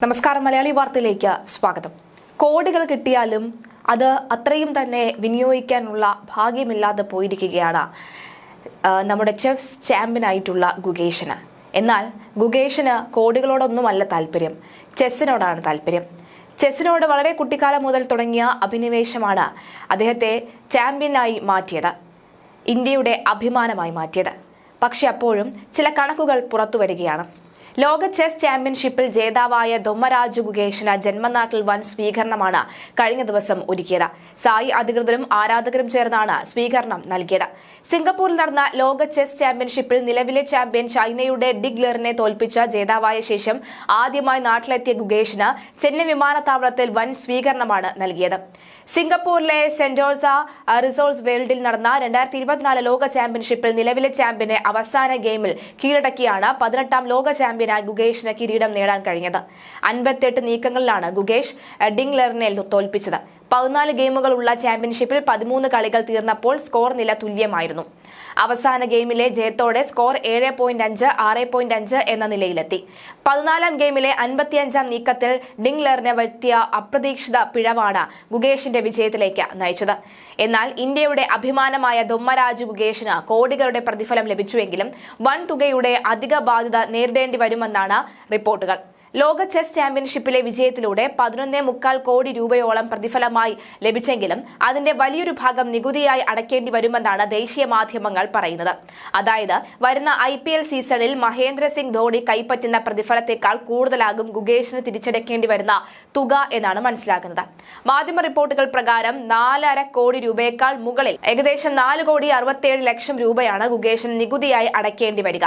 നമസ്കാരം, മലയാളി വാർത്തയിലേക്ക് സ്വാഗതം. കോടികൾ കിട്ടിയാലും അത് അത്രയും തന്നെ വിനിയോഗിക്കാനുള്ള ഭാഗ്യമില്ലാതെ പോയിരിക്കുകയാണ് നമ്മുടെ ചെസ് ചാമ്പ്യനായിട്ടുള്ള ഗുകേഷിന്. എന്നാൽ ഗുകേഷിന് കോടികളോടൊന്നുമല്ല താല്പര്യം, ചെസ്സിനോടാണ് താല്പര്യം. ചെസ്സിനോട് വളരെ കുട്ടിക്കാലം മുതൽ തുടങ്ങിയ അഭിനിവേശമാണ് അദ്ദേഹത്തെ ചാമ്പ്യനായി മാറ്റിയത്, ഇന്ത്യയുടെ അഭിമാനമായി മാറ്റിയത്. പക്ഷെ അപ്പോഴും ചില കണക്കുകൾ പുറത്തു വരികയാണ്. ലോക ചെസ് ചാമ്പ്യൻഷിപ്പിൽ ജേതാവായ ദൊമ്മരാജു ഗുകേഷിന് ജന്മനാട്ടിൽ വൻ സ്വീകരണമാണ് കഴിഞ്ഞ ദിവസം ഒരുക്കിയത്. സായി അധികൃതരും ആരാധകരും ചേർന്നാണ് സ്വീകരണം നൽകിയത്. സിംഗപ്പൂരിൽ നടന്ന ലോക ചെസ് ചാമ്പ്യൻഷിപ്പിൽ നിലവിലെ ചാമ്പ്യൻ ചൈനയുടെ ഡിഗ്ലറിനെ തോൽപ്പിച്ച ജേതാവായ ശേഷം ആദ്യമായി നാട്ടിലെത്തിയ ഗുകേഷിന് ചെന്നൈ വിമാനത്താവളത്തിൽ വൻ സ്വീകരണമാണ് നൽകിയത്. സിംഗപ്പൂരിലെ സെന്റോസ റിസോർട്സ് വേൾഡിൽ നടന്ന 2024 ലോക ചാമ്പ്യൻഷിപ്പിൽ നിലവിലെ ചാമ്പ്യനെ അവസാന ഗെയിമിൽ കീഴടക്കിയാണ് 18ാം ലോക ചാമ്പ്യനായി ഗുകേഷിന് കിരീടം നേടാൻ കഴിഞ്ഞത്. 58 നീക്കങ്ങളിലാണ് ഗുകേഷ് ഡിഗ്ലറിനെ തോൽപ്പിച്ചത്. 14 ഗെയിമുകളുള്ള ചാമ്പ്യൻഷിപ്പിൽ 13 കളികൾ തീർന്നപ്പോൾ സ്കോർ നില തുല്യമായിരുന്നു. അവസാന ഗെയിമിലെ ജയത്തോടെ സ്കോർ 7.5, 6.5 എന്ന നിലയിലെത്തി. 14ാം ഗെയിമിലെ 55ാം നീക്കത്തിൽ ഡിഗ്ലറിനെ വരുത്തിയ അപ്രതീക്ഷിത പിഴവാണ് ഗുകേഷിന്റെ വിജയത്തിലേക്ക് നയിച്ചത്. എന്നാൽ ഇന്ത്യയുടെ അഭിമാനമായ ദൊമ്മരാജു ഗുകേഷിന് കോടികളുടെ പ്രതിഫലം ലഭിച്ചുവെങ്കിലും വൻ തുകയുടെ അധിക ബാധ്യത നേരിടേണ്ടി വരുമെന്നാണ് റിപ്പോർട്ടുകൾ. ലോക ചെസ് ചാമ്പ്യൻഷിപ്പിലെ വിജയത്തിലൂടെ 11.25 കോടി രൂപയോളം പ്രതിഫലമായി ലഭിച്ചെങ്കിലും അതിന്റെ വലിയൊരു ഭാഗം നികുതിയായി അടയ്ക്കേണ്ടി വരുമെന്നാണ് ദേശീയ മാധ്യമങ്ങൾ പറയുന്നത്. അതായത് വരുന്ന IPL സീസണിൽ മഹേന്ദ്ര സിംഗ് ധോണി കൈപ്പറ്റുന്ന പ്രതിഫലത്തെക്കാൾ കൂടുതലാകും ഗുകേഷിന് തിരിച്ചടയ്ക്കേണ്ടി വരുന്ന തുക എന്നാണ് മനസ്സിലാക്കുന്നത്. മാധ്യമ റിപ്പോർട്ടുകൾ പ്രകാരം 4.5 കോടി രൂപയേക്കാൾ മുകളിൽ ഏകദേശം 4,67,00,000 രൂപയാണ് ഗുകേഷിന് നികുതിയായി അടയ്ക്കേണ്ടി വരിക.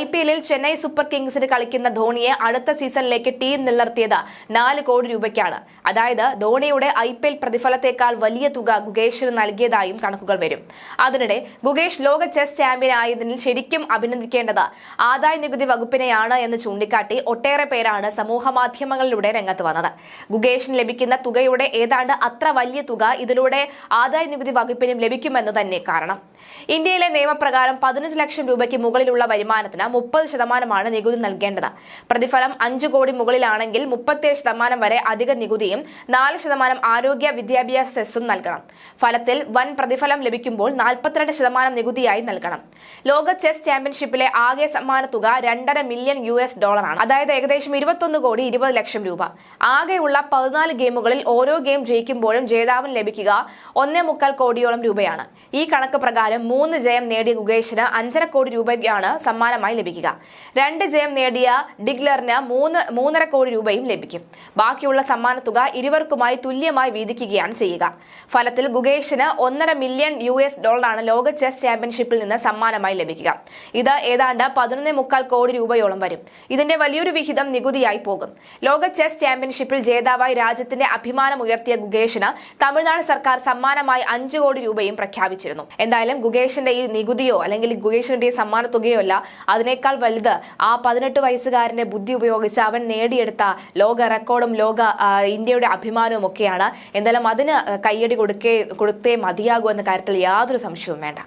IPLൽ ചെന്നൈ സൂപ്പർ കിങ്സിന് കളിക്കുന്ന ധോണിയെ അടുത്ത സീസണിലേക്ക് ടീം നിലനിർത്തിയത് 4 കോടി രൂപയ്ക്കാണ്. അതായത് ധോണിയുടെ IPL പ്രതിഫലത്തെക്കാൾ വലിയ തുക ഗുകേഷിന് നൽകിയതായും കണക്കുകൾ വരും. അതിനിടെ ഗുകേഷ് ലോക ചെസ് ചാമ്പ്യൻ ആയതിൽ ശരിക്കും അഭിനന്ദിക്കേണ്ടത് ആദായ നികുതി വകുപ്പിനെയാണ് എന്ന് ചൂണ്ടിക്കാട്ടി ഒട്ടേറെ പേരാണ് സമൂഹ മാധ്യമങ്ങളിലൂടെ രംഗത്ത് വന്നത്. ഗുകേഷിന് ലഭിക്കുന്ന തുകയുടെ ഏതാണ്ട് അത്ര വലിയ തുക ഇതിലൂടെ ആദായ നികുതി വകുപ്പിനും ലഭിക്കുമെന്ന് തന്നെ കാരണം. ഇന്ത്യയിലെ നിയമപ്രകാരം 15 ലക്ഷം രൂപയ്ക്ക് മുകളിലുള്ള വരുമാനത്തിന് 30% നികുതി നൽകേണ്ടത്. പ്രതിഫലം 5 കോടി മുകളിലാണെങ്കിൽ 37% വരെ അധിക നികുതിയും 4% ആരോഗ്യ വിദ്യാഭ്യാസ സെസ്സും നൽകണം. ഫലത്തിൽ വൻ പ്രതിഫലം ലഭിക്കുമ്പോൾ 42% നികുതിയായി നൽകണം. ലോക ചെസ് ചാമ്പ്യൻഷിപ്പിലെ ആകെ സമ്മാന തുക $2.5 മില്യൺ ആണ്. അതായത് ഏകദേശം 21,20,00,000 രൂപ. ആകെയുള്ള 14 ഗെയിമുകളിൽ ഓരോ ഗെയിം ജയിക്കുമ്പോഴും ജേതാവിന് ലഭിക്കുക 1.25 കോടിയോളം രൂപയാണ്. ഈ കണക്ക് പ്രകാരം 3 ജയം നേടിയ ഗുകേഷിന് 5.5 കോടി രൂപയാണ് സമ്മാനമായി ലഭിക്കുക. 2 ജയം നേടിയ ഡിഗ്ലറിന് 3.5 കോടി രൂപയും ലഭിക്കും. ബാക്കിയുള്ള സമ്മാന തുക ഇരുവർക്കുമായി തുല്യമായി വീതിക്കുകയാണ് ചെയ്യുക. ഫലത്തിൽ ഗുകേഷിന് $1.5 മില്യൺ ആണ് ലോക ചെസ് ചാമ്പ്യൻഷിപ്പിൽ നിന്ന് സമ്മാനമായി ലഭിക്കുക. ഇത് ഏതാണ്ട് 11.25 കോടി രൂപയോളം വരും. ഇതിന്റെ വലിയൊരു വിഹിതം നികുതിയായി പോകും. ലോക ചെസ് ചാമ്പ്യൻഷിപ്പിൽ ജേതാവായി രാജ്യത്തിന്റെ അഭിമാനം ഉയർത്തിയ ഗുകേഷിന് തമിഴ്നാട് സർക്കാർ സമ്മാനമായി 5 കോടി രൂപയും പ്രഖ്യാപിച്ചിരുന്നു. എന്തായാലും ഗുകേഷിന്റെ ഈ നികുതിയോ അല്ലെങ്കിൽ ഗുകേഷിന്റെ സമ്മാന തുകയോ അല്ല, അതിനേക്കാൾ വലുത് ആ 18 വയസ്സുകാരന്റെ ബുദ്ധി ഉപയോഗിച്ച് അവൻ നേടിയെടുത്ത ലോക റെക്കോർഡും ഇന്ത്യയുടെ അഭിമാനവും ഒക്കെയാണ്. എന്തായാലും അതിന് കയ്യടി കൊടുത്തേ മതിയാകൂ എന്ന കാര്യത്തിൽ യാതൊരു സംശയവും വേണ്ട.